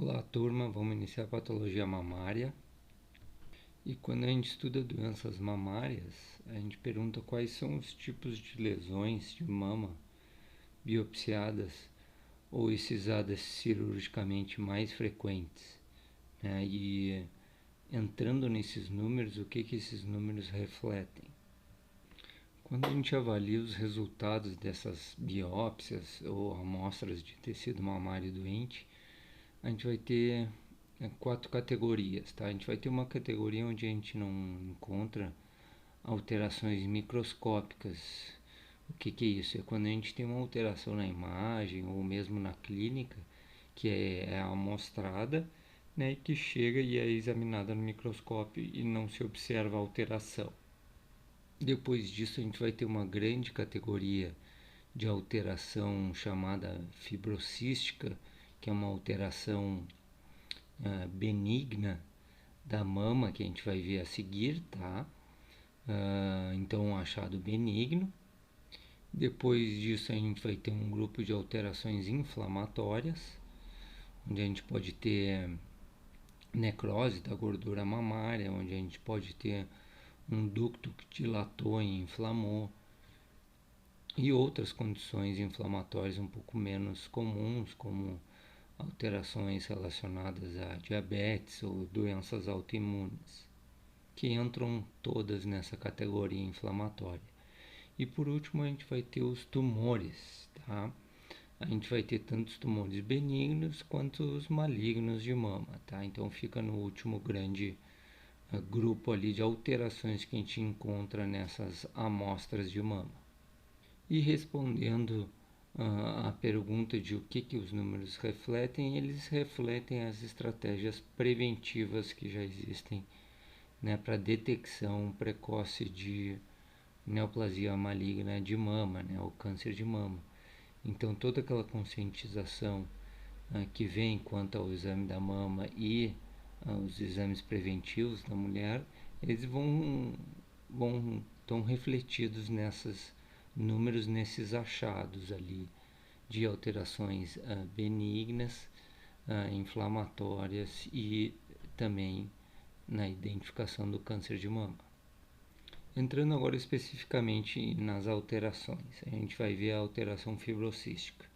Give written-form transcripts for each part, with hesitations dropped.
Olá, turma. Vamos iniciar a patologia mamária. E quando a gente estuda doenças mamárias, a gente pergunta quais são os tipos de lesões de mama biopsiadas ou excisadas cirurgicamente mais frequentes, né? E entrando nesses números, o que esses números refletem? Quando a gente avalia os resultados dessas biópsias ou amostras de tecido mamário doente, a gente vai ter quatro categorias, tá? A gente vai ter uma categoria onde a gente não encontra alterações microscópicas. O que é isso? É quando a gente tem uma alteração na imagem ou mesmo na clínica que é amostrada, né, e que chega e é examinada no microscópio e não se observa alteração. Depois disso a gente vai ter uma grande categoria de alteração chamada fibrocística, que é uma alteração benigna da mama que a gente vai ver a seguir, tá? Então, um achado benigno. Depois disso, a gente vai ter um grupo de alterações inflamatórias, onde a gente pode ter necrose da gordura mamária, onde a gente pode ter um ducto que dilatou e inflamou, e outras condições inflamatórias um pouco menos comuns, como alterações relacionadas a diabetes ou doenças autoimunes, que entram todas nessa categoria inflamatória. E por último a gente vai ter os tumores, tá? A gente vai ter tanto os tumores benignos quanto os malignos de mama, tá? Então fica no último grande grupo ali de alterações que a gente encontra nessas amostras de mama. E respondendo a pergunta de o que os números refletem, eles refletem as estratégias preventivas que já existem, né, para detecção precoce de neoplasia maligna de mama, né, o câncer de mama. Então toda aquela conscientização que vem quanto ao exame da mama e os exames preventivos da mulher, eles estão refletidos nesses números, nesses achados ali de alterações benignas, inflamatórias e também na identificação do câncer de mama. Entrando agora especificamente nas alterações, a gente vai ver a alteração fibrocística.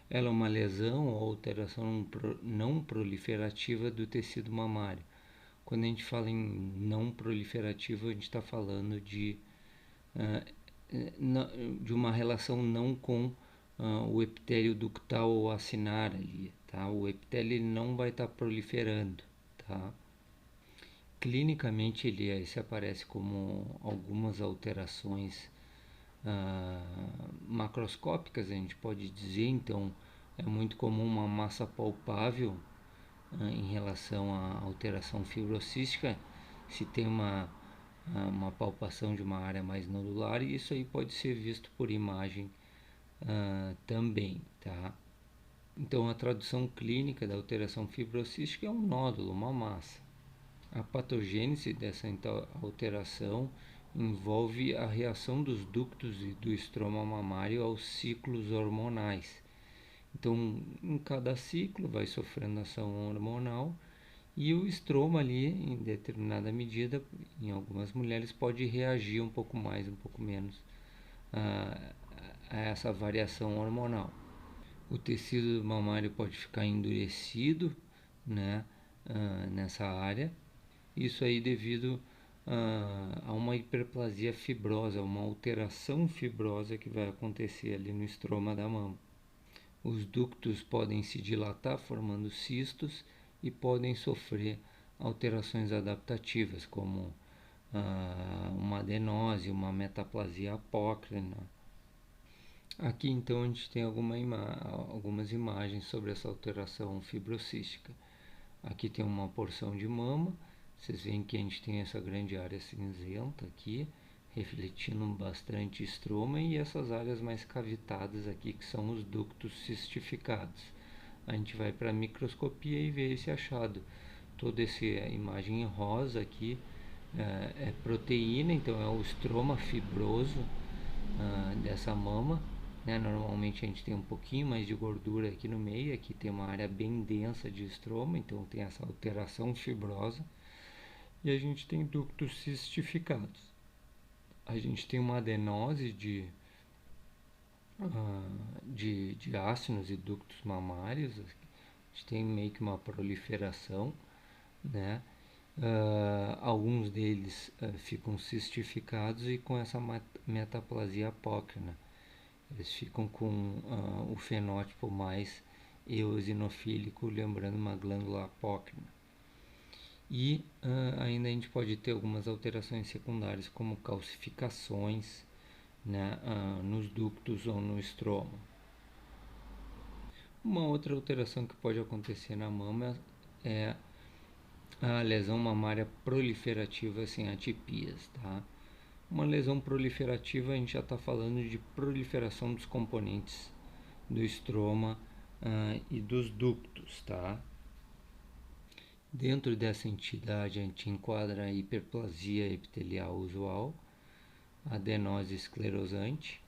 Ela é uma lesão ou alteração não proliferativa do tecido mamário. Quando a gente fala em não proliferativo, a gente está falando de uma relação não com o epitélio ductal ou acinar ali, tá? O epitélio ele não vai estar proliferando, tá? Clinicamente se aparece como algumas alterações macroscópicas, a gente pode dizer. Então é muito comum uma massa palpável em relação à alteração fibrocística, se tem uma palpação de uma área mais nodular, e isso aí pode ser visto por imagem também, tá? Então a tradução clínica da alteração fibrocística é um nódulo, uma massa. A patogênese dessa alteração envolve a reação dos ductos e do estroma mamário aos ciclos hormonais. Então, em cada ciclo vai sofrendo ação hormonal e o estroma ali, em determinada medida, em algumas mulheres, pode reagir um pouco mais, um pouco menos a essa variação hormonal. O tecido mamário pode ficar endurecido, né, nessa área. Isso aí devido a uma hiperplasia fibrosa, uma alteração fibrosa que vai acontecer ali no estroma da mama. Os ductos podem se dilatar formando cistos e podem sofrer alterações adaptativas, como uma adenose, uma metaplasia apócrina. Aqui então a gente tem algumas imagens sobre essa alteração fibrocística. Aqui tem uma porção de mama. Vocês veem que a gente tem essa grande área cinzenta aqui, refletindo bastante estroma, e essas áreas mais cavitadas aqui, que são os ductos cistificados. A gente vai para a microscopia e vê esse achado. Toda essa imagem rosa aqui é proteína, então é o estroma fibroso dessa mama, né? Normalmente a gente tem um pouquinho mais de gordura aqui no meio, aqui tem uma área bem densa de estroma, então tem essa alteração fibrosa. E a gente tem ductos cistificados. A gente tem uma adenose de ácinos e ductos mamários. A gente tem meio que uma proliferação, né? Alguns deles ficam cistificados e com essa metaplasia apócrina. Eles ficam com o fenótipo mais eosinofílico, lembrando uma glândula apócrina. E ainda a gente pode ter algumas alterações secundárias, como calcificações, né, nos ductos ou no estroma. Uma outra alteração que pode acontecer na mama é a lesão mamária proliferativa sem atipias, tá? Uma lesão proliferativa, a gente já está falando de proliferação dos componentes do estroma e dos ductos, tá? Dentro dessa entidade, a gente enquadra a hiperplasia epitelial usual, a adenose esclerosante,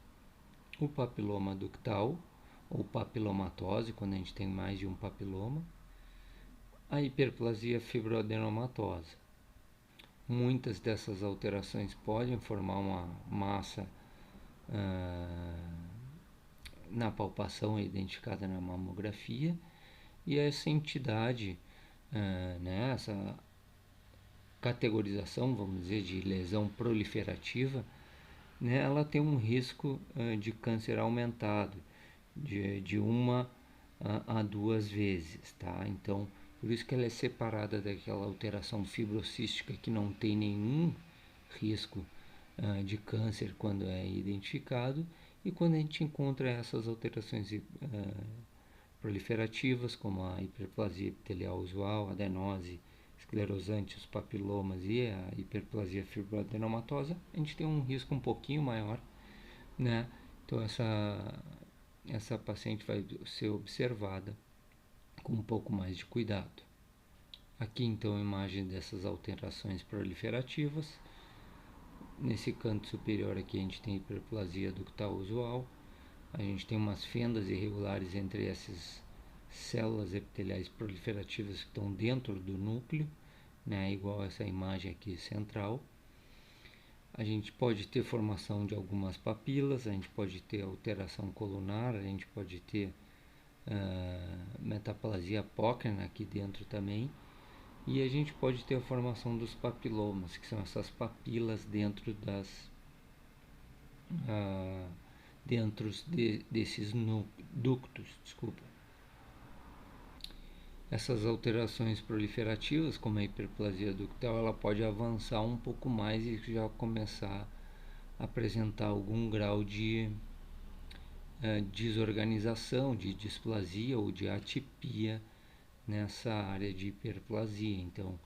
o papiloma ductal, ou papilomatose, quando a gente tem mais de um papiloma, a hiperplasia fibroadenomatosa. Muitas dessas alterações podem formar uma massa na palpação identificada na mamografia, e essa entidade, né, essa categorização, vamos dizer, de lesão proliferativa, né, ela tem um risco de câncer aumentado, de uma a duas vezes, tá? Então, por isso que ela é separada daquela alteração fibrocística que não tem nenhum risco de câncer quando é identificado, e quando a gente encontra essas alterações proliferativas, como a hiperplasia epitelial usual, a adenose esclerosante, os papilomas e a hiperplasia fibroadenomatosa, a gente tem um risco um pouquinho maior, né? Então essa paciente vai ser observada com um pouco mais de cuidado. Aqui então a imagem dessas alterações proliferativas. Nesse canto superior aqui a gente tem hiperplasia ductal usual. A gente tem umas fendas irregulares entre essas células epiteliais proliferativas que estão dentro do núcleo, né, igual essa imagem aqui central. A gente pode ter formação de algumas papilas, a gente pode ter alteração colunar, a gente pode ter metaplasia apócrina aqui dentro também, e a gente pode ter a formação dos papilomas, que são essas papilas dentro desses ductos, desculpa. Essas alterações proliferativas, como a hiperplasia ductal, ela pode avançar um pouco mais e já começar a apresentar algum grau de desorganização, de displasia ou de atipia nessa área de hiperplasia. Então,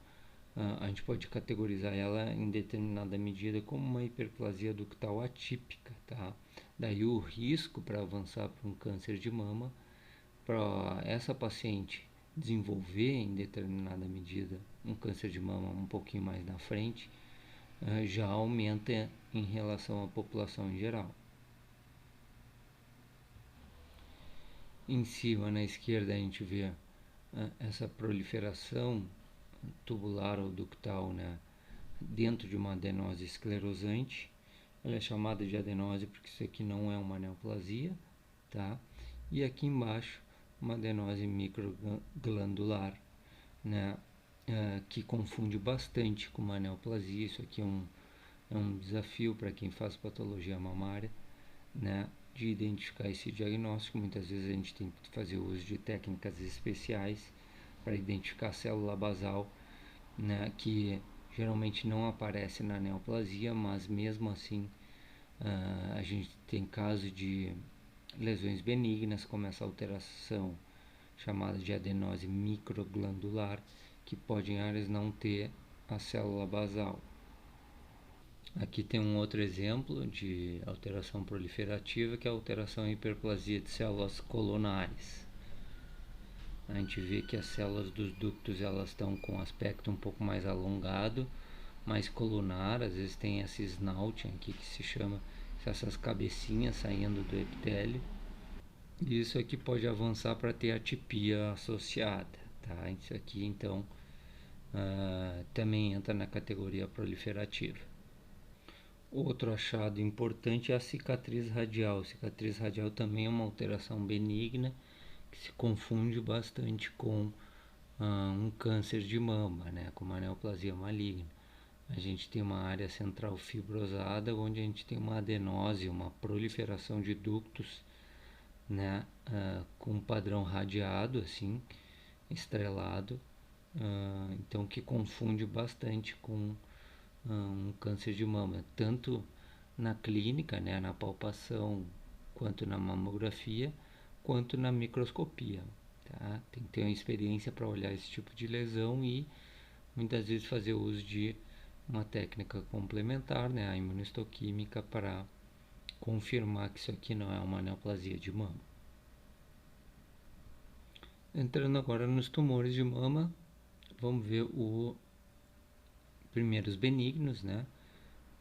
a gente pode categorizar ela em determinada medida como uma hiperplasia ductal atípica, tá? Daí o risco para avançar para um câncer de mama, para essa paciente desenvolver em determinada medida um câncer de mama um pouquinho mais na frente, já aumenta em relação à população em geral. Em cima, na esquerda, a gente vê essa proliferação tubular ou ductal, né, dentro de uma adenose esclerosante. Ela é chamada de adenose porque isso aqui não é uma neoplasia, tá? E aqui embaixo uma adenose microglandular, né, que confunde bastante com uma neoplasia. Isso aqui é um desafio para quem faz patologia mamária, né, de identificar esse diagnóstico. Muitas vezes a gente tem que fazer uso de técnicas especiais para identificar a célula basal, né, que geralmente não aparece na neoplasia, mas mesmo assim a gente tem caso de lesões benignas, como essa alteração chamada de adenose microglandular, que pode em áreas não ter a célula basal. Aqui tem um outro exemplo de alteração proliferativa, que é a alteração em hiperplasia de células colunares. A gente vê que as células dos ductos elas estão com um aspecto um pouco mais alongado, mais colunar. Às vezes tem esse snouting aqui que se chama, essas cabecinhas saindo do epitélio. E isso aqui pode avançar para ter atipia associada, tá? Isso aqui então também entra na categoria proliferativa. Outro achado importante é a cicatriz radial. A cicatriz radial também é uma alteração benigna que se confunde bastante com um câncer de mama, né, com uma neoplasia maligna. A gente tem uma área central fibrosada onde a gente tem uma adenose, uma proliferação de ductos, né, com um padrão radiado, assim, estrelado, então que confunde bastante com um câncer de mama, tanto na clínica, né, na palpação, quanto na mamografia, quanto na microscopia. Tá? Tem que ter uma experiência para olhar esse tipo de lesão e muitas vezes fazer uso de uma técnica complementar, né, a imunistoquímica, para confirmar que isso aqui não é uma neoplasia de mama. Entrando agora nos tumores de mama, vamos ver o primeiros benignos, né?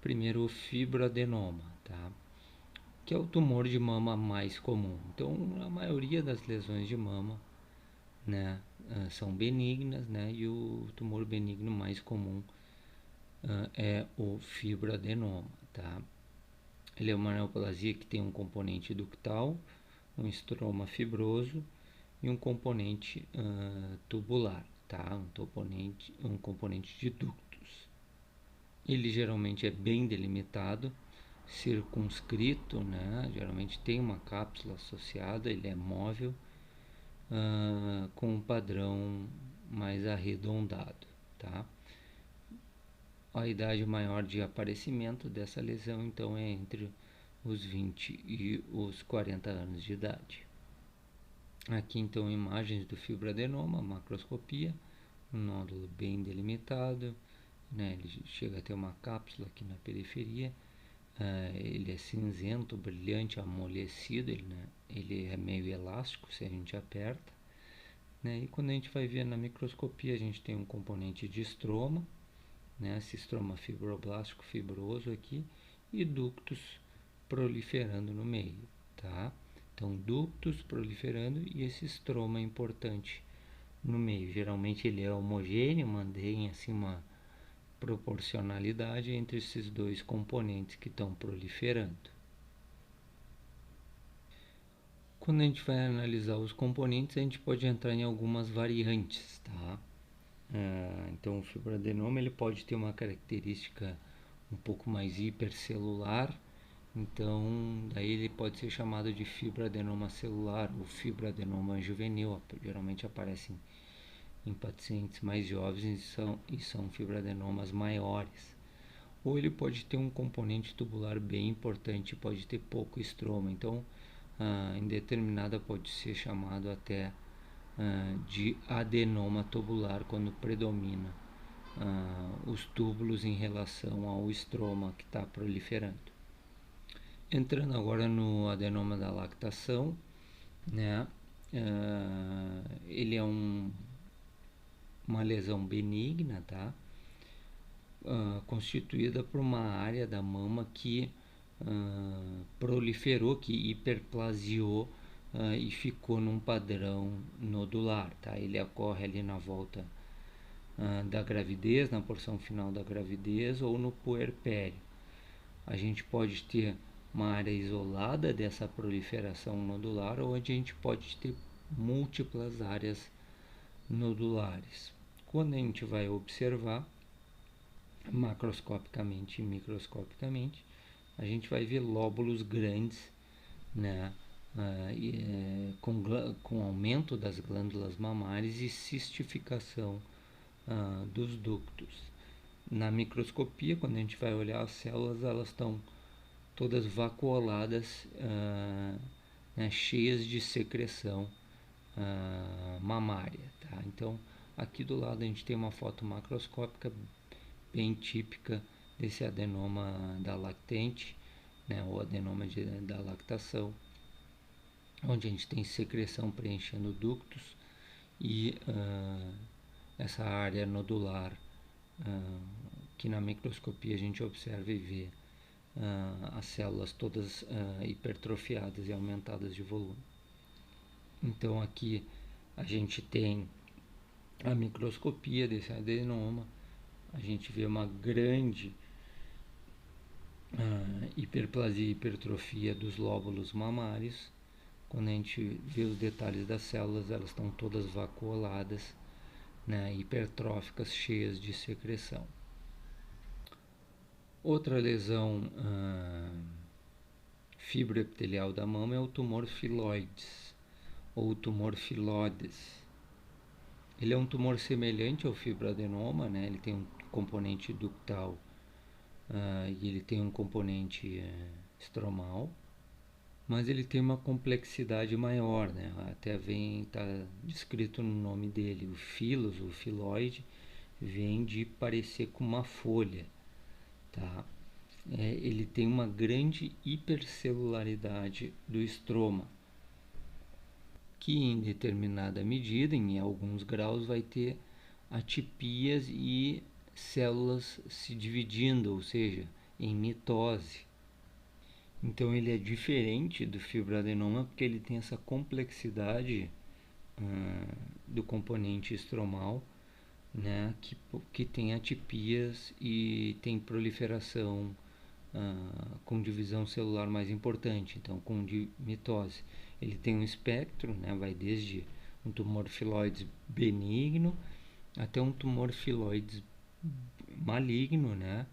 Primeiro o fibroadenoma, tá? Que é o tumor de mama mais comum. Então, a maioria das lesões de mama, né, são benignas, né? E o tumor benigno mais comum é o fibroadenoma, tá? Ele é uma neoplasia que tem um componente ductal, um estroma fibroso e um componente tubular, tá? Um componente de ductos. Ele geralmente é bem delimitado, circunscrito, né? Geralmente tem uma cápsula associada, ele é móvel, com um padrão mais arredondado, tá? A idade maior de aparecimento dessa lesão, então, é entre os 20 e os 40 anos de idade. Aqui, então, imagens do fibroadenoma, macroscopia, um nódulo bem delimitado, né? Ele chega a ter uma cápsula aqui na periferia, ele é cinzento, brilhante, amolecido, ele é meio elástico se a gente aperta, né? E quando a gente vai ver na microscopia, a gente tem um componente de estroma, né? Esse estroma fibroblástico fibroso aqui, e ductos proliferando no meio, tá? Então, ductos proliferando e esse estroma importante no meio. Geralmente ele é homogêneo, mantém assim uma proporcionalidade entre esses dois componentes que estão proliferando. Quando a gente vai analisar os componentes, a gente pode entrar em algumas variantes, tá? Então, o fibroadenoma ele pode ter uma característica um pouco mais hipercelular, então daí ele pode ser chamado de fibroadenoma celular ou fibroadenoma juvenil, geralmente aparecem em pacientes mais jovens e são fibroadenomas maiores. Ou ele pode ter um componente tubular bem importante, pode ter pouco estroma, então em determinada pode ser chamado até de adenoma tubular quando predomina os túbulos em relação ao estroma que está proliferando. Entrando agora no adenoma da lactação, né? Ele é uma lesão benigna, tá? Constituída por uma área da mama que proliferou, que hiperplasiou e ficou num padrão nodular, tá? Ele ocorre ali na volta da gravidez, na porção final da gravidez ou no puerpério. A gente pode ter uma área isolada dessa proliferação nodular ou a gente pode ter múltiplas áreas nodulares. Quando a gente vai observar macroscopicamente e microscopicamente, a gente vai ver lóbulos grandes, né, com aumento das glândulas mamárias e cistificação dos ductos. Na microscopia, quando a gente vai olhar as células, elas estão todas vacuoladas, né, cheias de secreção mamária. Tá? Então, aqui do lado a gente tem uma foto macroscópica bem típica desse adenoma da lactente, né, ou adenoma da lactação, onde a gente tem secreção preenchendo ductos e essa área nodular que na microscopia a gente observa e vê as células todas hipertrofiadas e aumentadas de volume. Então aqui a gente tem a microscopia desse adenoma, a gente vê uma grande hiperplasia e hipertrofia dos lóbulos mamários. Quando a gente vê os detalhes das células, elas estão todas vacuoladas, né, hipertróficas, cheias de secreção. Outra lesão fibroepitelial da mama é o tumor filoides, ou tumor filoides. Ele é um tumor semelhante ao fibroadenoma, né? Ele tem um componente ductal e ele tem um componente estromal, mas ele tem uma complexidade maior, né? Até tá descrito no nome dele, o filos, o filoide, vem de parecer com uma folha, tá? Ele tem uma grande hipercelularidade do estroma, que em determinada medida, em alguns graus, vai ter atipias e células se dividindo, ou seja, em mitose. Então ele é diferente do fibroadenoma porque ele tem essa complexidade do componente estromal, né, que tem atipias e tem proliferação com divisão celular mais importante, então com mitose. Ele tem um espectro, né, vai desde um tumor filoides benigno até um tumor filoides maligno, né,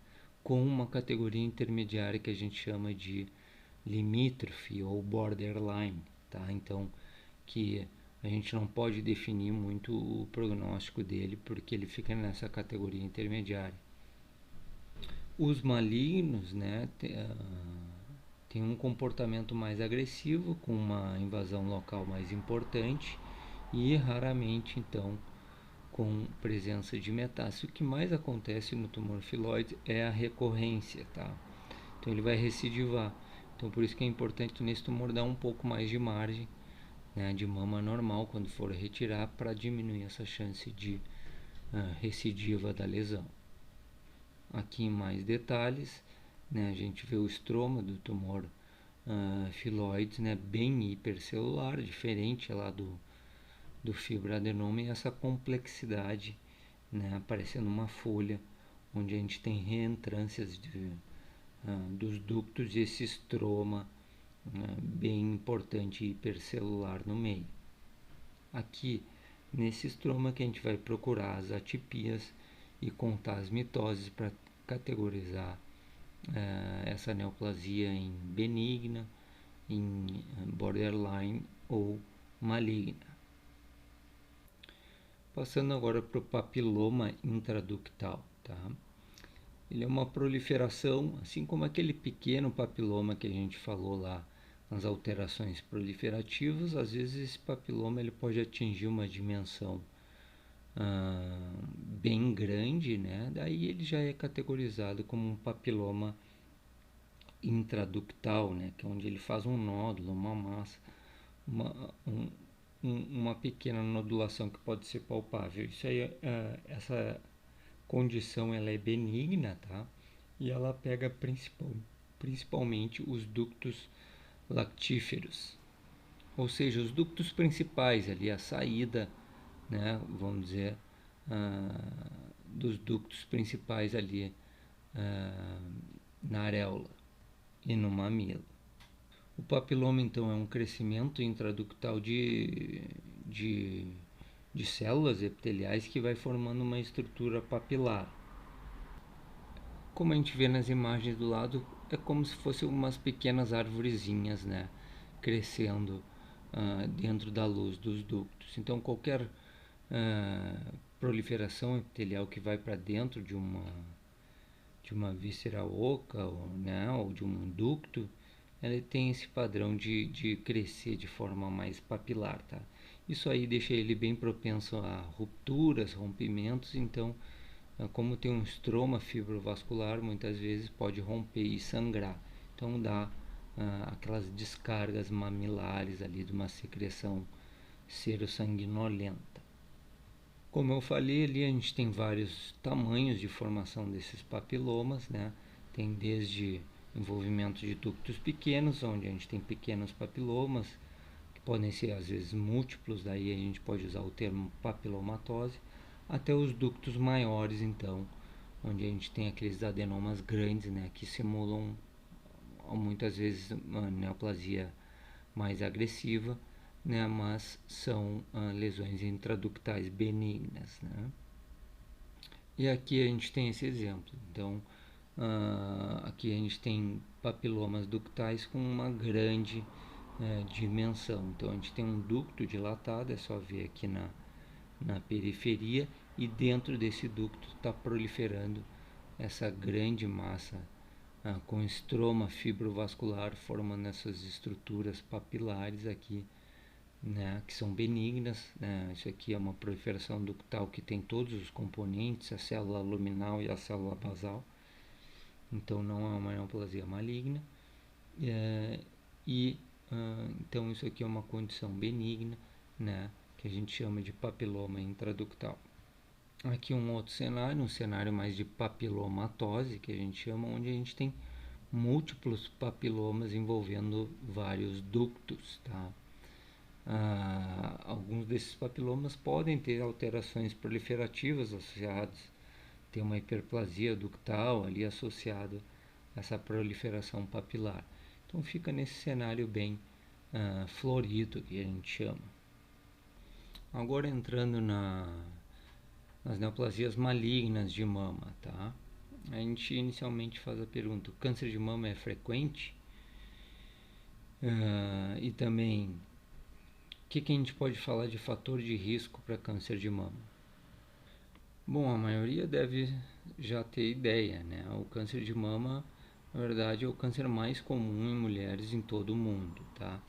com uma categoria intermediária que a gente chama de limítrofe ou borderline, tá? Então, que a gente não pode definir muito o prognóstico dele porque ele fica nessa categoria intermediária. Os malignos, né, tem um comportamento mais agressivo, com uma invasão local mais importante e raramente, então, com presença de metástase. O que mais acontece no tumor filoide é a recorrência, tá? Então ele vai recidivar. Então por isso que é importante nesse tumor dar um pouco mais de margem, né, de mama normal quando for retirar, para diminuir essa chance de recidiva da lesão. Aqui em mais detalhes, né, a gente vê o estroma do tumor filoides, né, bem hipercelular, diferente lá do fibroadenoma, e essa complexidade, né, aparecendo uma folha onde a gente tem reentrâncias dos ductos e esse estroma bem importante hipercelular no meio. Aqui nesse estroma que a gente vai procurar as atipias e contar as mitoses para categorizar essa neoplasia em benigna, em borderline ou maligna. Passando agora para o papiloma intraductal, tá? Ele é uma proliferação, assim como aquele pequeno papiloma que a gente falou lá nas alterações proliferativas. Às vezes esse papiloma ele pode atingir uma dimensão bem grande, né? Daí ele já é categorizado como um papiloma intraductal, né? Que é onde ele faz um nódulo, uma massa, uma pequena nodulação que pode ser palpável. Isso aí, essa condição ela é benigna, tá? E ela pega principalmente os ductos lactíferos, ou seja, os ductos principais ali, a saída, né, vamos dizer, dos ductos principais ali na areola e no mamilo. O papiloma, então, é um crescimento intraductal de células epiteliais que vai formando uma estrutura papilar. Como a gente vê nas imagens do lado, é como se fossem umas pequenas arvorezinhas, né, crescendo dentro da luz dos ductos. Então, qualquer proliferação epitelial que vai para dentro de uma víscera oca, ou de um ducto, ela tem esse padrão de crescer de forma mais papilar, tá? Isso aí deixa ele bem propenso a rupturas, rompimentos. Então, como tem um estroma fibrovascular, muitas vezes pode romper e sangrar. Então dá aquelas descargas mamilares ali de uma secreção serossanguinolenta. Como eu falei ali, a gente tem vários tamanhos de formação desses papilomas, né? Tem desde envolvimento de ductos pequenos, onde a gente tem pequenos papilomas, que podem ser às vezes múltiplos, daí a gente pode usar o termo papilomatose, até os ductos maiores, então, onde a gente tem aqueles adenomas grandes, né, que simulam muitas vezes uma neoplasia mais agressiva, né, mas são lesões intraductais benignas, né? E aqui a gente tem esse exemplo. Então, aqui a gente tem papilomas ductais com uma grande dimensão. Então, a gente tem um ducto dilatado, é só ver aqui na periferia, e dentro desse ducto está proliferando essa grande massa com estroma fibrovascular, formando essas estruturas papilares aqui, né, que são benignas, né? Isso aqui é uma proliferação ductal que tem todos os componentes, a célula luminal e a célula basal, então não é uma neoplasia maligna, e então isso aqui é uma condição benigna, né, que a gente chama de papiloma intraductal. Aqui um outro cenário, um cenário mais de papilomatose, que a gente chama, onde a gente tem múltiplos papilomas envolvendo vários ductos, tá? Alguns desses papilomas podem ter alterações proliferativas associadas, tem uma hiperplasia ductal ali associada a essa proliferação papilar. Então fica nesse cenário bem florido, que a gente chama. Agora entrando nas neoplasias malignas de mama, tá? A gente inicialmente faz a pergunta: o câncer de mama é frequente? E também, o que a gente pode falar de fator de risco para câncer de mama? Bom, a maioria deve já ter ideia, né? O câncer de mama, na verdade, é o câncer mais comum em mulheres em todo o mundo, tá?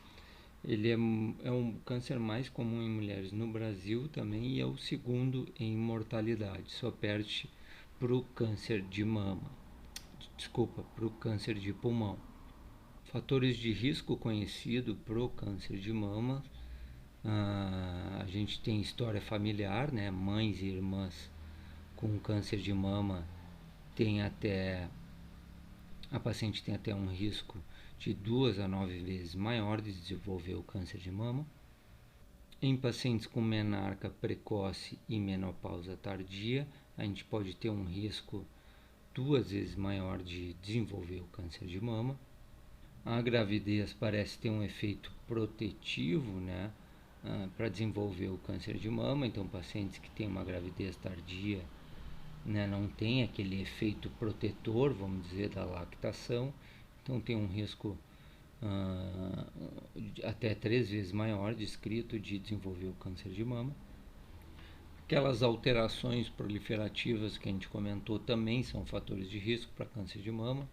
Ele é um câncer mais comum em mulheres no Brasil também e é o segundo em mortalidade, só perde para o câncer de mama, para o câncer de pulmão. Fatores de risco conhecido para o câncer de mama, a gente tem história familiar, né? Mães e irmãs com câncer de mama a paciente tem até um risco de 2 a 9 vezes maior de desenvolver o câncer de mama. Em pacientes com menarca precoce e menopausa tardia, a gente pode ter um risco 2 vezes maior de desenvolver o câncer de mama. A gravidez parece ter um efeito protetivo, né, para desenvolver o câncer de mama. Então, pacientes que têm uma gravidez tardia, né, não tem aquele efeito protetor, vamos dizer, da lactação, então tem um risco até 3 vezes maior descrito de desenvolver o câncer de mama. Aquelas alterações proliferativas que a gente comentou também são fatores de risco para câncer de mama,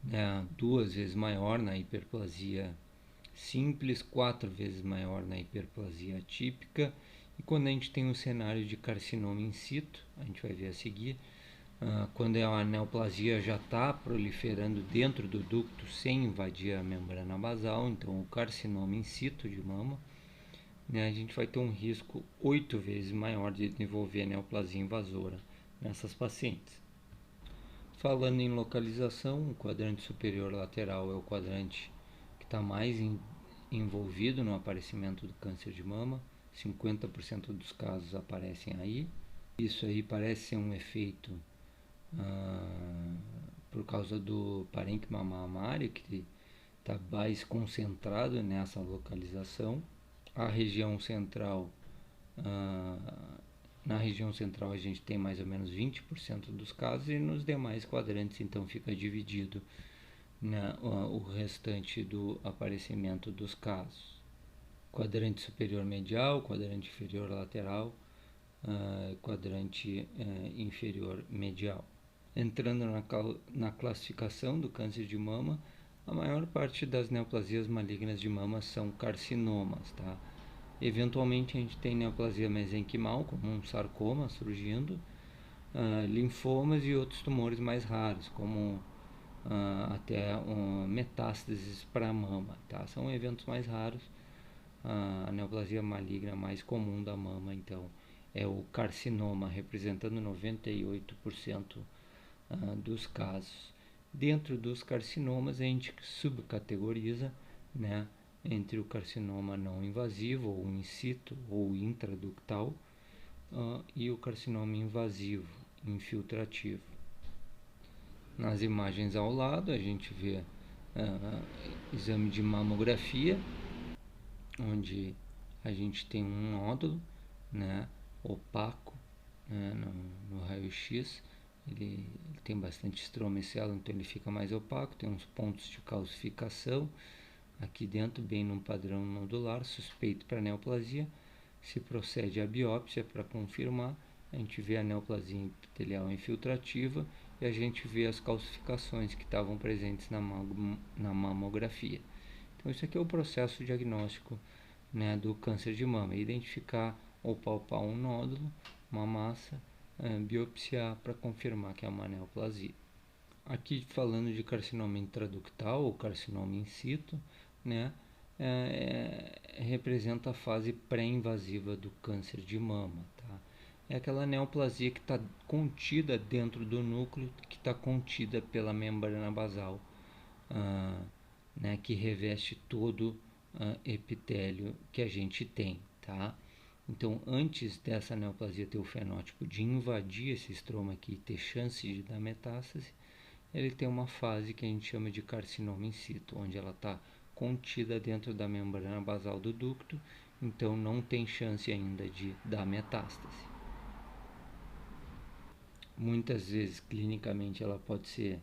né, 2 vezes maior na hiperplasia simples, 4 vezes maior na hiperplasia atípica. E quando a gente tem um cenário de carcinoma in situ, a gente vai ver a seguir, quando a neoplasia já está proliferando dentro do ducto sem invadir a membrana basal, então o carcinoma in situ de mama, né, a gente vai ter um risco 8 vezes maior de desenvolver a neoplasia invasora nessas pacientes. Falando em localização, o quadrante superior lateral é o quadrante que está mais envolvido no aparecimento do câncer de mama. 50% dos casos aparecem aí. Isso aí parece ser um efeito por causa do parênquima mamário, que está mais concentrado nessa localização. A região central, na região central a gente tem mais ou menos 20% dos casos, e nos demais quadrantes então fica dividido, né, o restante do aparecimento dos casos. Quadrante superior medial, quadrante inferior lateral, quadrante inferior medial. Entrando na classificação do câncer de mama, a maior parte das neoplasias malignas de mama são carcinomas, tá? Eventualmente a gente tem neoplasia mesenquimal, como um sarcoma surgindo, linfomas e outros tumores mais raros, como até metástases para a mama, tá? São eventos mais raros. A neoplasia maligna mais comum da mama, então, é o carcinoma, representando 98% dos casos. Dentro dos carcinomas, a gente subcategoriza, né, entre o carcinoma não invasivo, ou in situ, ou intraductal, e o carcinoma invasivo, infiltrativo. Nas imagens ao lado, a gente vê exame de mamografia, onde a gente tem um nódulo, né, opaco, né, no raio-x. Ele tem bastante estromicelo, então ele fica mais opaco, tem uns pontos de calcificação aqui dentro, bem num padrão nodular, suspeito para neoplasia. Se procede a biópsia para confirmar, a gente vê a neoplasia epitelial infiltrativa e a gente vê as calcificações que estavam presentes na mamografia. Então, isso aqui é o processo diagnóstico, né, do câncer de mama: identificar ou palpar um nódulo, uma massa, biopsiar para confirmar que é uma neoplasia. Aqui falando de carcinoma intraductal ou carcinoma in situ, né, representa a fase pré-invasiva do câncer de mama. Tá? É aquela neoplasia que está contida dentro do núcleo, que está contida pela membrana basal, né, que reveste todo epitélio que a gente tem. Tá? Então, antes dessa neoplasia ter o fenótipo de invadir esse estroma aqui e ter chance de dar metástase, ele tem uma fase que a gente chama de carcinoma in situ, onde ela está contida dentro da membrana basal do ducto, então não tem chance ainda de dar metástase. Muitas vezes, clinicamente, ela pode ser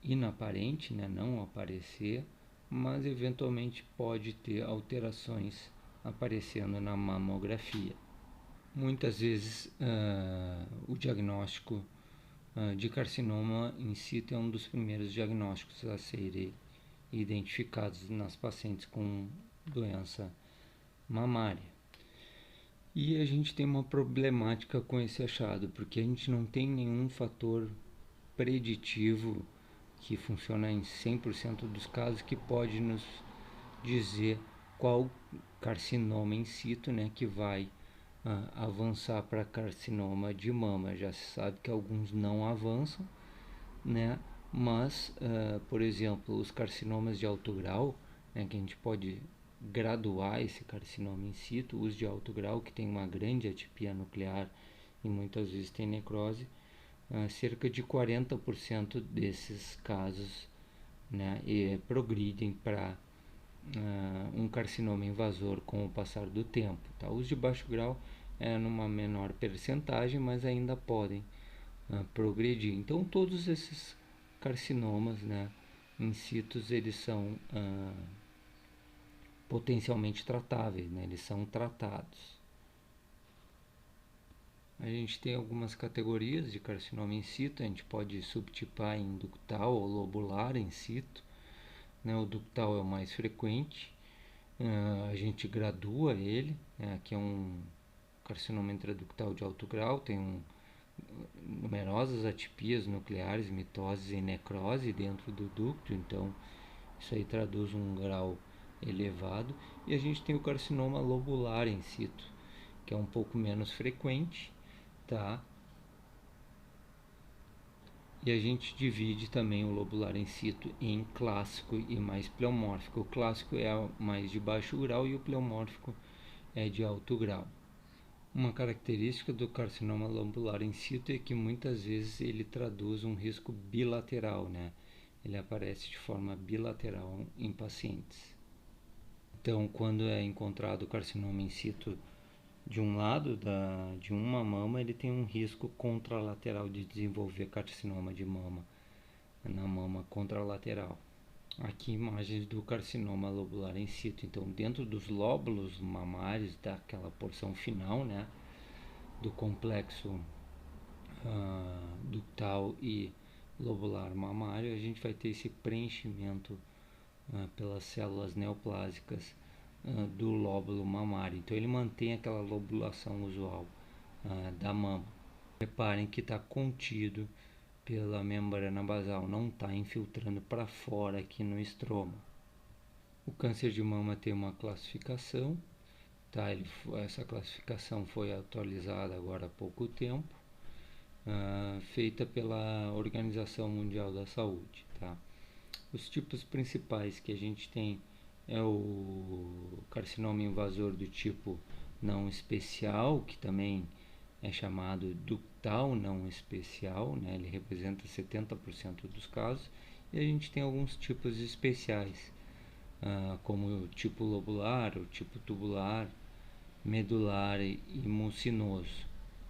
inaparente, né, não aparecer, mas eventualmente pode ter alterações aparecendo na mamografia. Muitas vezes o diagnóstico de carcinoma in situ é um dos primeiros diagnósticos a serem identificados nas pacientes com doença mamária. E a gente tem uma problemática com esse achado, porque a gente não tem nenhum fator preditivo que funciona em 100% dos casos que pode nos dizer qual carcinoma in situ, né, que vai avançar para carcinoma de mama. Já se sabe que alguns não avançam, né, mas, por exemplo, os carcinomas de alto grau, né, que a gente pode graduar esse carcinoma in situ, os de alto grau, que tem uma grande atipia nuclear e muitas vezes tem necrose, cerca de 40% desses casos, né, progridem para um carcinoma invasor com o passar do tempo. Tá? Os de baixo grau é numa menor percentagem, mas ainda podem progredir. Então, todos esses carcinomas, né, in situ, eles são potencialmente tratáveis, né? Eles são tratados. A gente tem algumas categorias de carcinoma in situ, a gente pode subtipar em ductal ou lobular in situ, né? O ductal é o mais frequente, a gente gradua ele, né? Aqui é um carcinoma intraductal de alto grau, tem numerosas atipias nucleares, mitose e necrose dentro do ducto, então isso aí traduz um grau elevado. E a gente tem o carcinoma lobular in situ, que é um pouco menos frequente, tá? E a gente divide também o lobular in situ em clássico e mais pleomórfico. O clássico é mais de baixo grau e o pleomórfico é de alto grau. Uma característica do carcinoma lobular in situ é que muitas vezes ele traduz um risco bilateral, né? Ele aparece de forma bilateral em pacientes. Então, quando é encontrado o carcinoma in situ de um lado de uma mama, ele tem um risco contralateral de desenvolver carcinoma de mama na mama contralateral. Aqui imagens do carcinoma lobular in situ. Então, dentro dos lóbulos mamários, daquela porção final, né, do complexo ductal e lobular mamário, a gente vai ter esse preenchimento pelas células neoplásicas do lóbulo mamário. Então ele mantém aquela lobulação usual da mama. Reparem que está contido pela membrana basal, não está infiltrando para fora aqui no estroma. O câncer de mama tem uma classificação, tá? Essa classificação foi atualizada agora há pouco tempo, feita pela Organização Mundial da Saúde, tá? Os tipos principais que a gente tem é o carcinoma invasor do tipo não especial, que também é chamado ductal não especial, né? Ele representa 70% dos casos, e a gente tem alguns tipos especiais, como o tipo lobular, o tipo tubular, medular e mucinoso,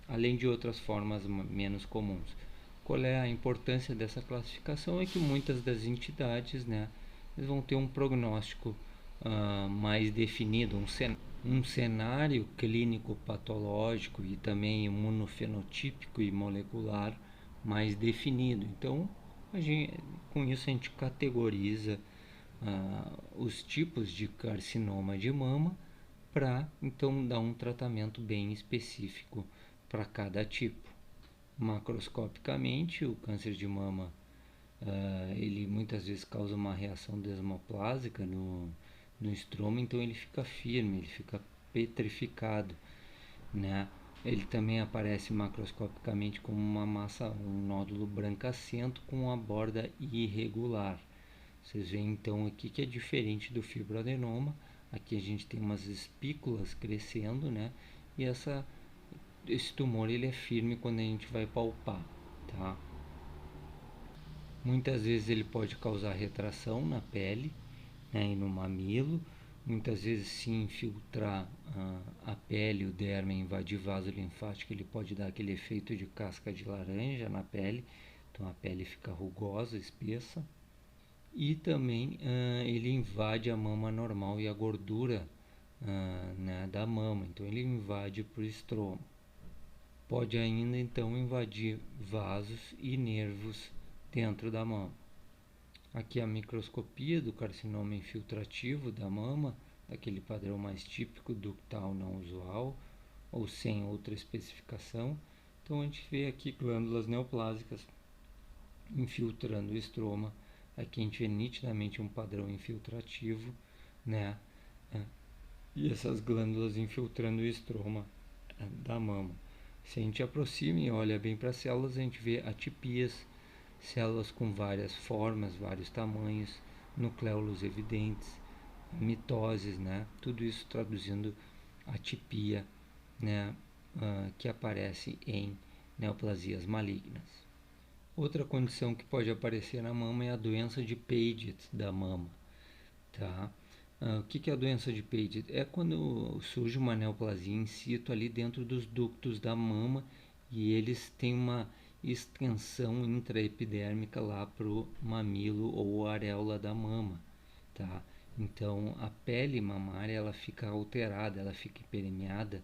além de outras formas menos comuns. Qual é a importância dessa classificação? É que muitas das entidades, né, eles vão ter um prognóstico mais definido, um cenário clínico patológico e também imunofenotípico e molecular mais definido. Então, com isso a gente categoriza os tipos de carcinoma de mama para então dar um tratamento bem específico para cada tipo. Macroscopicamente, o câncer de mama ele muitas vezes causa uma reação desmoplásica no estroma, então ele fica firme, ele fica petrificado, né? Ele também aparece macroscopicamente como uma massa, um nódulo brancacento com a borda irregular. Vocês veem então aqui que é diferente do fibroadenoma. Aqui a gente tem umas espículas crescendo, né? E esse tumor ele é firme quando a gente vai palpar, tá? Muitas vezes ele pode causar retração na pele, né, e no mamilo. Muitas vezes se infiltrar a pele, o derma, invadir vaso linfático, ele pode dar aquele efeito de casca de laranja na pele. Então a pele fica rugosa, espessa. E também ele invade a mama normal e a gordura né, da mama. Então ele invade para o estroma. Pode ainda então invadir vasos e nervos dentro da mama. Aqui a microscopia do carcinoma infiltrativo da mama, daquele padrão mais típico ductal não usual ou sem outra especificação. Então a gente vê aqui glândulas neoplásicas infiltrando o estroma. Aqui a gente vê nitidamente um padrão infiltrativo, né? E essas glândulas infiltrando o estroma da mama. Se a gente aproxima e olha bem para as células, a gente vê atipias, células com várias formas, vários tamanhos, nucléolos evidentes, mitoses, né? Tudo isso traduzindo atipia, né? Que aparece em neoplasias malignas. Outra condição que pode aparecer na mama é a doença de Paget da mama, tá? O que é a doença de Paget? É quando surge uma neoplasia in situ ali dentro dos ductos da mama e eles têm uma extensão intraepidérmica lá para o mamilo ou areola da mama, tá? Então a pele mamária ela fica alterada, ela fica hiperemiada,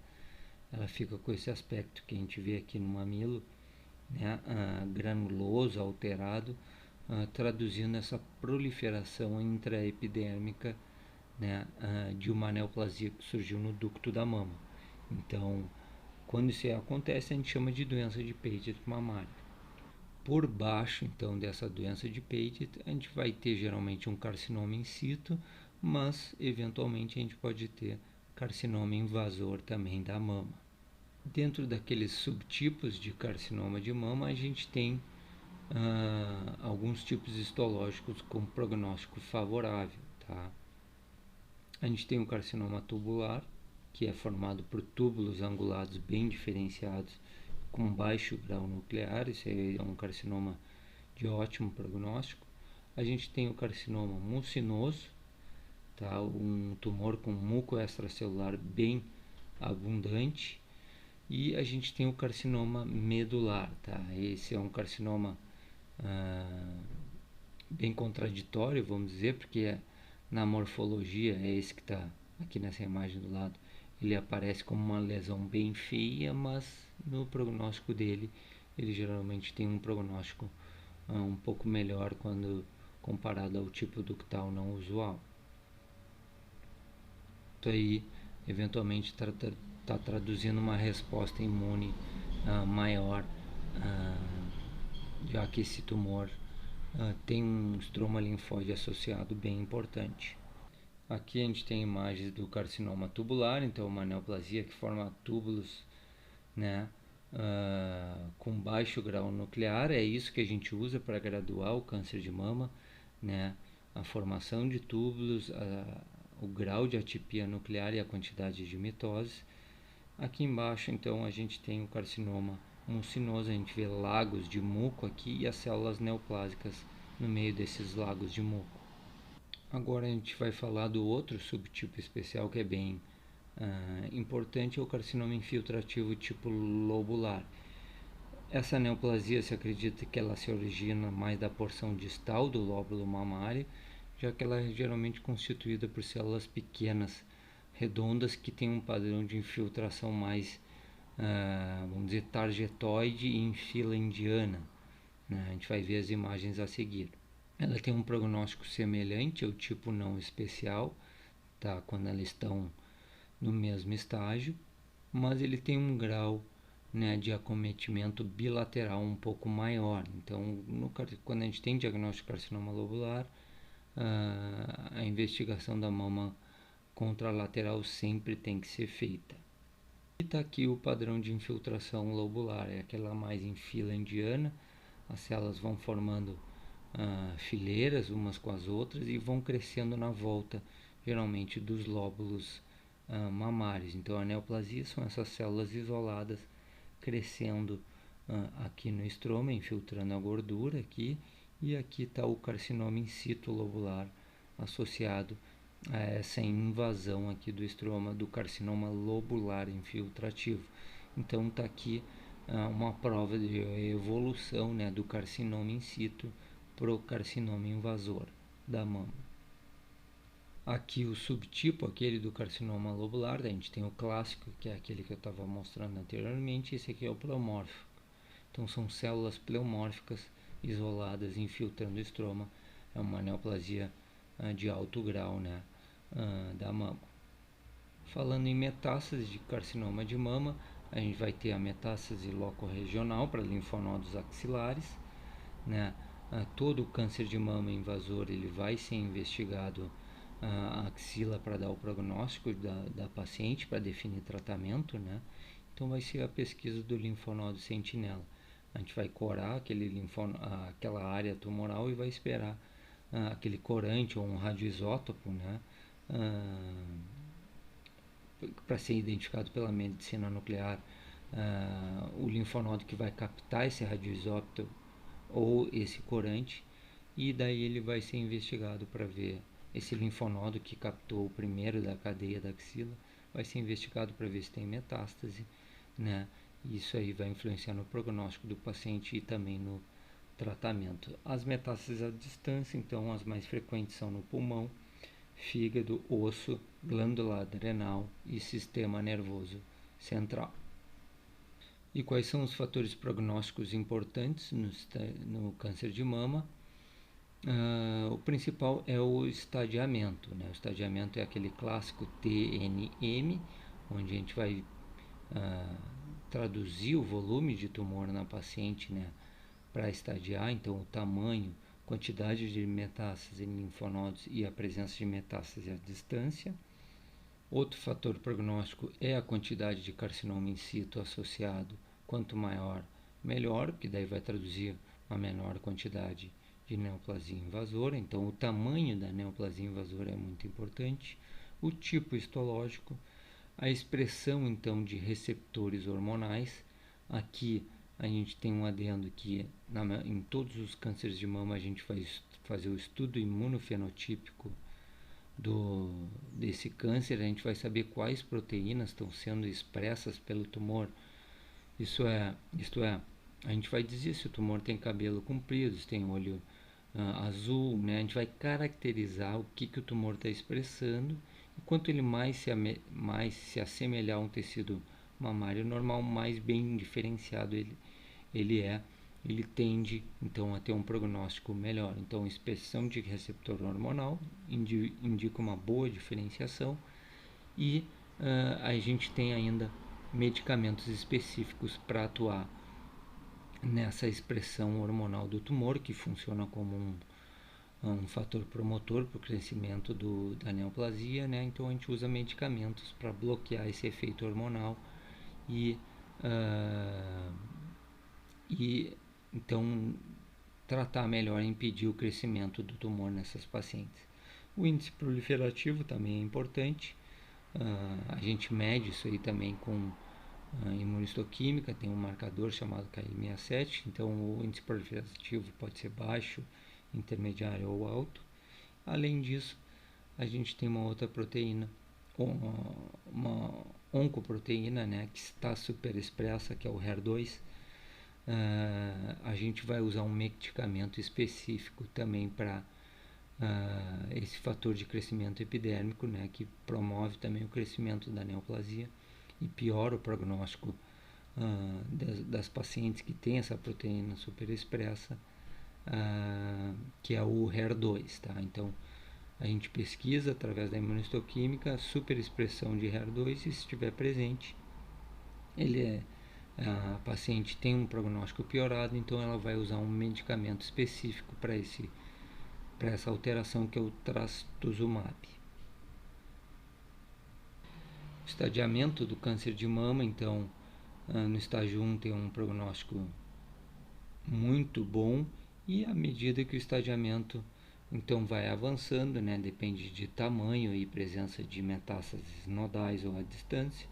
ela fica com esse aspecto que a gente vê aqui no mamilo, né? Granuloso, alterado, traduzindo essa proliferação intraepidérmica, né, de uma neoplasia que surgiu no ducto da mama. Então, quando isso acontece, a gente chama de doença de Paget mamária. Por baixo, então, dessa doença de Paget, a gente vai ter geralmente um carcinoma in situ, mas eventualmente a gente pode ter carcinoma invasor também da mama. Dentro daqueles subtipos de carcinoma de mama, a gente tem alguns tipos histológicos com prognóstico favorável, tá? A gente tem o carcinoma tubular, que é formado por túbulos angulados bem diferenciados com baixo grau nuclear. Esse é um carcinoma de ótimo prognóstico. A gente tem o carcinoma mucinoso, tá? Um tumor com muco extracelular bem abundante. E a gente tem o carcinoma medular, tá? Esse é um carcinoma bem contraditório, vamos dizer, porque na morfologia é esse que está aqui nessa imagem do lado. Ele aparece como uma lesão bem feia, mas no prognóstico dele, ele geralmente tem um prognóstico um pouco melhor quando comparado ao tipo ductal não usual. Então aí, eventualmente, está traduzindo uma resposta imune maior, já que esse tumor tem um estroma linfóide associado bem importante. Aqui a gente tem imagens do carcinoma tubular, então uma neoplasia que forma túbulos, né, com baixo grau nuclear. É isso que a gente usa para graduar o câncer de mama, né? A formação de túbulos, o grau de atipia nuclear e a quantidade de mitose. Aqui embaixo, então, a gente tem o carcinoma mucinoso, a gente vê lagos de muco aqui e as células neoplásicas no meio desses lagos de muco. Agora a gente vai falar do outro subtipo especial que é bem importante, é o carcinoma infiltrativo tipo lobular. Essa neoplasia se acredita que ela se origina mais da porção distal do lóbulo mamário, já que ela é geralmente constituída por células pequenas, redondas, que têm um padrão de infiltração mais, vamos dizer, targetoide e em fila indiana, né? A gente vai ver as imagens a seguir. Ela tem um prognóstico semelhante ao tipo não especial, tá? Quando elas estão no mesmo estágio, mas ele tem um grau, né, de acometimento bilateral um pouco maior. Então, quando a gente tem diagnóstico de carcinoma lobular, a investigação da mama contralateral sempre tem que ser feita. E está aqui o padrão de infiltração lobular, é aquela mais em fila indiana. As células vão formando fileiras umas com as outras e vão crescendo na volta, geralmente dos lóbulos mamários. Então, a neoplasia são essas células isoladas crescendo aqui no estroma, infiltrando a gordura aqui, e aqui está o carcinoma in situ lobular associado a essa invasão aqui do estroma do carcinoma lobular infiltrativo. Então está aqui uma prova de evolução, né, do carcinoma in situ para o carcinoma invasor da mama. Aqui o subtipo, aquele do carcinoma lobular, a gente tem o clássico, que é aquele que eu estava mostrando anteriormente, esse aqui é o pleomórfico. Então são células pleomórficas isoladas infiltrando o estroma, é uma neoplasia de alto grau, né, da mama. Falando em metástase de carcinoma de mama, a gente vai ter a metástase locorregional para linfonodos axilares, né? Todo o câncer de mama invasor ele vai ser investigado a axila para dar o prognóstico da paciente, para definir tratamento, né? Então vai ser a pesquisa do linfonodo sentinela. A gente vai corar aquela área tumoral e vai esperar aquele corante ou um radioisótopo, né? Para ser identificado pela medicina nuclear, o linfonodo que vai captar esse radioisótopo ou esse corante, e daí ele vai ser investigado para ver esse linfonodo que captou o primeiro da cadeia da axila, vai ser investigado para ver se tem metástase, né? Isso aí vai influenciar no prognóstico do paciente e também no tratamento. As metástases à distância, então, as mais frequentes são no pulmão, fígado, osso, glândula adrenal e sistema nervoso central. E quais são os fatores prognósticos importantes no câncer de mama? O principal é o estadiamento, né? O estadiamento é aquele clássico TNM, onde a gente vai traduzir o volume de tumor na paciente, né, para estadiar, então o tamanho, quantidade de metástases em linfonodos e a presença de metástase à distância. Outro fator prognóstico é a quantidade de carcinoma in situ associado. Quanto maior, melhor, que daí vai traduzir uma menor quantidade de neoplasia invasora. Então, o tamanho da neoplasia invasora é muito importante. O tipo histológico, a expressão, então, de receptores hormonais. Aqui a gente tem um adendo que em todos os cânceres de mama a gente vai fazer o estudo imunofenotípico desse câncer, a gente vai saber quais proteínas estão sendo expressas pelo tumor. Isto é, a gente vai dizer se o tumor tem cabelo comprido, se tem olho azul, né? A gente vai caracterizar o que o tumor está expressando, e quanto ele mais se assemelhar a um tecido mamário normal, mais bem diferenciado ele é. Ele tende então a ter um prognóstico melhor. Então, expressão de receptor hormonal indica uma boa diferenciação, e a gente tem ainda medicamentos específicos para atuar nessa expressão hormonal do tumor, que funciona como um fator promotor para o crescimento da neoplasia, né? Então a gente usa medicamentos para bloquear esse efeito hormonal e e então tratar melhor e impedir o crescimento do tumor nessas pacientes. O índice proliferativo também é importante. A gente mede isso aí também com imunistoquímica, tem um marcador chamado Ki67, então o índice proliferativo pode ser baixo, intermediário ou alto. Além disso, a gente tem uma outra proteína, uma oncoproteína, né, que está superexpressa, que é o HER2. A gente vai usar um medicamento específico também para esse fator de crescimento epidérmico, né, que promove também o crescimento da neoplasia e piora o prognóstico das pacientes que têm essa proteína superexpressa, que é o HER2, tá? Então, a gente pesquisa através da imunistoquímica a superexpressão de HER2 e se estiver presente, a paciente tem um prognóstico piorado, então ela vai usar um medicamento específico para essa alteração, que é o trastuzumab. O estadiamento do câncer de mama, então, no estágio 1 tem um prognóstico muito bom, e à medida que o estadiamento então vai avançando, né, depende de tamanho e presença de metástases nodais ou à distância,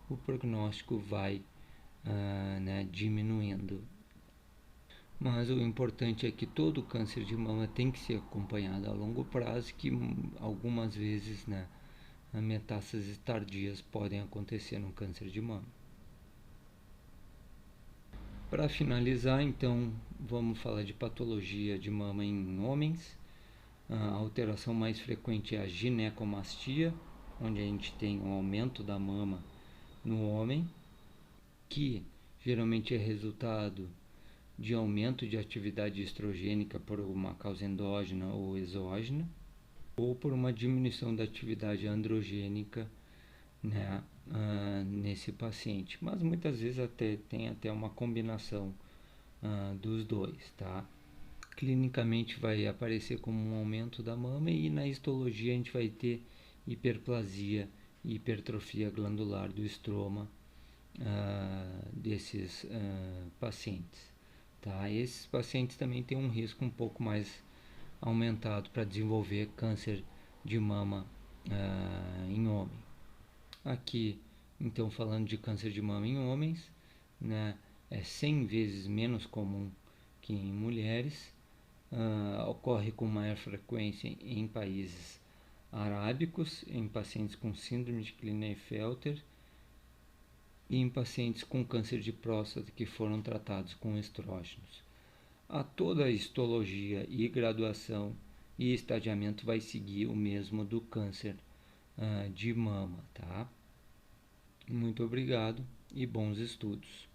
o prognóstico vai né, diminuindo. Mas o importante é que todo câncer de mama tem que ser acompanhado a longo prazo, que algumas vezes, né, metástases tardias podem acontecer no câncer de mama. Para finalizar, então, vamos falar de patologia de mama em homens. A alteração mais frequente é a ginecomastia, onde a gente tem um aumento da mama no homem, que geralmente é resultado de aumento de atividade estrogênica por uma causa endógena ou exógena, ou por uma diminuição da atividade androgênica, né, nesse paciente. Mas muitas vezes tem até uma combinação dos dois, tá? Clinicamente vai aparecer como um aumento da mama, e na histologia a gente vai ter hiperplasia e hipertrofia glandular do estroma desses pacientes. Tá? Esses pacientes também têm um risco um pouco mais aumentado para desenvolver câncer de mama em homem. Aqui, então, falando de câncer de mama em homens, né, é 100 vezes menos comum que em mulheres. Ocorre com maior frequência em países arábicos, em pacientes com síndrome de Klinefelter e em pacientes com câncer de próstata que foram tratados com estrógenos. Toda a histologia e graduação e estadiamento vai seguir o mesmo do câncer de mama, tá? Muito obrigado e bons estudos.